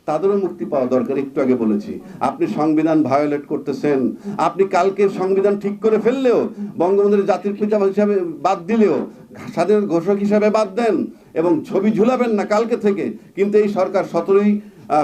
তাদেরও মুক্তি পাওয়া দরকার। একটু আগে বলেছি, আপনি সংবিধান ভায়োলেট করতেছেন। আপনি কালকে সংবিধান ঠিক করে ফেললেও, বঙ্গবন্ধুর জাতির পিতা হিসাবে বাদ দিলেও, স্বাধীন ঘোষক হিসাবে বাদ দেন এবং ছবি ঝুলাবেন না কালকে থেকে, কিন্তু এই সরকার 17ই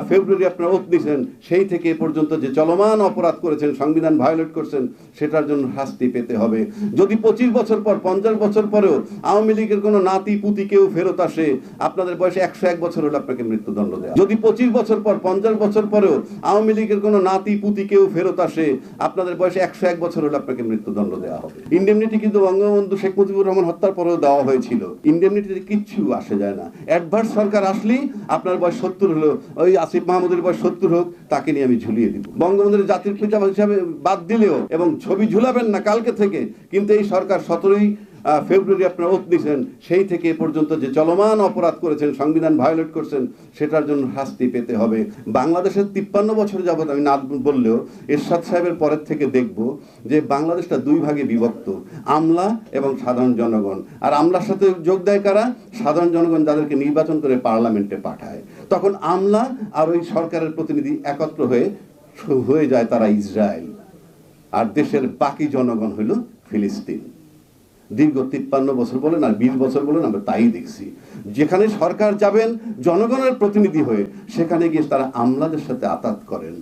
ফেব্রুয়ারি আপনারা ওত দিয়েছেন, সেই থেকে এ পর্যন্ত যে চলমান অপরাধ করেছেন, সংবিধান ভায়োলেট করছেন, সেটার জন্য শাস্তি পেতে হবে। যদি 25 বছর পর, 50 বছর পরেও আওয়ামী লীগের কোনো নাতি পুতি কেউ ফেরত আসে, আপনাদের বয়সে 101 বছর হলে আপনাকে মৃত্যুদণ্ড দেওয়া। যদি 25 বছর পর, 50 বছর পরেও আওয়ামী লীগের কোনো নাতি পুতি কেউ ফেরত আসে, আপনাদের বয়সে 101 বছর হলে আপনাকে মৃত্যুদণ্ড দেওয়া হবে। ইন্ডেমনিটি কিন্তু বঙ্গবন্ধু শেখ মুজিবুর রহমান হত্যার পরেও দেওয়া হয়েছিল। ইন্ডেমনিটিতে কিচ্ছু আসে যায় না। অ্যাডভার্স সরকার আসলেই আপনার বয়স 70 হলো, ওই আসিফ মাহমুদের বয়স 70 হোক, তাকে নিয়ে আমি ঝুলিয়ে দিব। বঙ্গবন্ধুর জাতির পিতা হিসাবে বাদ দিলেও এবং ছবি ঝুলাবেন না কালকে থেকে, কিন্তু এই সরকার 17ই ফেব্রুয়ারি আপনারা ওত দিয়েছেন, সেই থেকে এ পর্যন্ত যে চলমান অপরাধ করেছেন, সংবিধান ভায়োলেট করছেন, সেটার জন্য শাস্তি পেতে হবে। বাংলাদেশের 53 বছর যাবত আমি না বললেও এরশাদ সাহেবের পরের থেকে দেখব যে বাংলাদেশটা দুই ভাগে বিভক্ত, আমলা এবং সাধারণ জনগণ। আর আমলার সাথে যোগ দেয় কারা? সাধারণ জনগণ, যাদেরকে নির্বাচন করে পার্লামেন্টে পাঠায়। তখন আমলা আর ওই সরকারের প্রতিনিধি একত্র হয়ে যায় তারা ইসরায়েল, আর দেশের বাকি জনগণ হইল ফিলিস্তিন। দীর্ঘ 53 বছর বলেন আর 20 বছর বলেন, আমরা তাই দেখছি। যেখানে সরকার যাবেন জনগণের প্রতিনিধি হয়ে, সেখানে গিয়ে তারা আমলাদের সাথে আতাত করেন।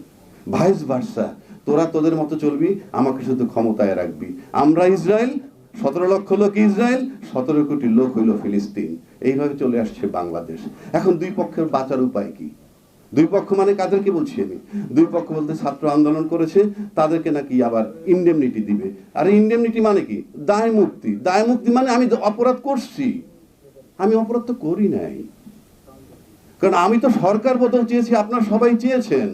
ভাইস ভার্সা, তোরা তোদের মতো চলবি, আমাকে শুধু ক্ষমতায় রাখবি। আমরা ইসরায়েল, 17 লক্ষ লোক ইসরায়েল, 17 কোটি লোক হইল ফিলিস্তিন। এইভাবে চলে আসছে বাংলাদেশ। এখন দুই পক্ষের বাঁচার উপায় কি? দুই পক্ষ মানে কাদেরকে বলছি আমি? দুই পক্ষ বলতে ছাত্র আন্দোলন করেছে, তাদেরকে নাকি আবার ইন্ডেমনিটি দিবে। আর ইন্ডেমনিটি মানে কি? দায় মুক্তি। দায় মুক্তি মানে আমি অপরাধ করছি, আমি অপরাধ তো করি নাই। কারণ আমি তো সরকার বদল চেয়েছি, আপনারা সবাই চেয়েছেন।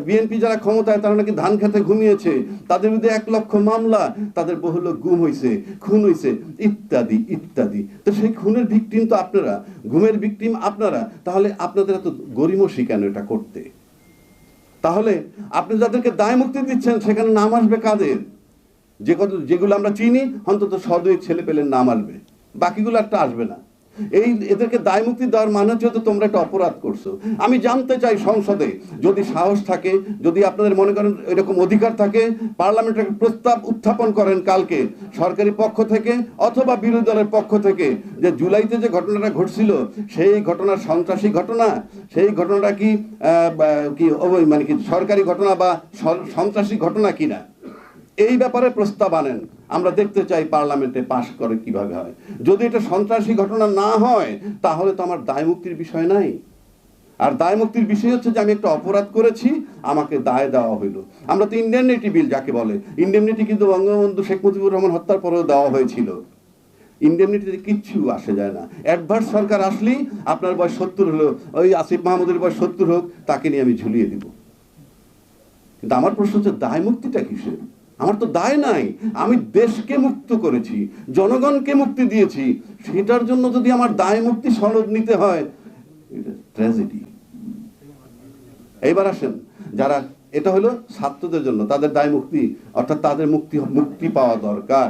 বিএনপি যারা ক্ষমতায়, তারা নাকি ধান খেতে ঘুমিয়েছে, তাদের বিরুদ্ধে 1 লক্ষ মামলা, তাদের বহু লোক গুম হয়েছে, খুন হয়েছে, ইত্যাদি ইত্যাদি। তো সেই খুনের ভিকটিম তো আপনারা, ঘুমের ভিকটিম আপনারা। তাহলে আপনাদের এত গরিমসি কেন এটা করতে? তাহলে আপনি যাদেরকে দায় মুক্তি দিচ্ছেন, সেখানে নাম আসবে কাদের? যেগুলো আমরা চিনি, অন্তত 100-2 ছেলে পেলের নাম আসবে, বাকিগুলো একটা আসবে না। এদেরকে দায় মুক্তি দেওয়ার মানে হচ্ছে তো তোমরা একটা অপরাধ করছো। আমি জানতে চাই, সংসদে যদি সাহস থাকে, যদি আপনাদের মনে করেন এরকম অধিকার থাকে, পার্লামেন্টের প্রস্তাব উত্থাপন করেন কালকে সরকারি পক্ষ থেকে অথবা বিরোধী দলের পক্ষ থেকে, যে জুলাইতে যে ঘটনাটা ঘটছিল, সেই ঘটনার সন্ত্রাসী ঘটনা, সেই ঘটনাটা কি মানে কি সরকারি ঘটনা বা সন্ত্রাসী ঘটনা কিনা, এই ব্যাপারে প্রস্তাব আনেন। আমরা দেখতে চাই পার্লামেন্টে পাশ করে কিভাবে হয়। যদি এটা সন্ত্রাসী ঘটনা না হয়, তাহলে তো আমার দায় মুক্তির বিষয় নাই। আর দায় মুক্তির বিষয় হচ্ছে যে আমি একটা অপরাধ করেছি, আমাকে দায় দেওয়া হইল। আমরা তো ইন্ডেমনিটি বিল যাকে বলে, ইন্ডেমনিটি কিন্তু বঙ্গবন্ধু শেখ মুজিবুর রহমান হত্যার পরেও দেওয়া হয়েছিল। ইন্ডেমনিটিতে কিচ্ছু আসে যায় না। অ্যাডভার্স সরকার আসলেই আপনার বয়স 70 হলো, ওই আসিফ মাহমুদের বয়স 70 হোক, তাকে নিয়ে আমি ঝুলিয়ে দিব। কিন্তু আমার প্রশ্ন হচ্ছে, দায় মুক্তিটা কিসের? আমার তো দায় নাই। আমি দেশকে মুক্ত করেছি, জনগণকে মুক্তি দিয়েছি, সেটার জন্য যদি আমার দায় মুক্তি সনদ নিতে হয়, এটা ট্র্যাজেডি। এইবার আসেন, যারা, এটা হলো ছাত্রদের জন্য, তাদের দায় মুক্তি, অর্থাৎ তাদের মুক্তি পাওয়া দরকার।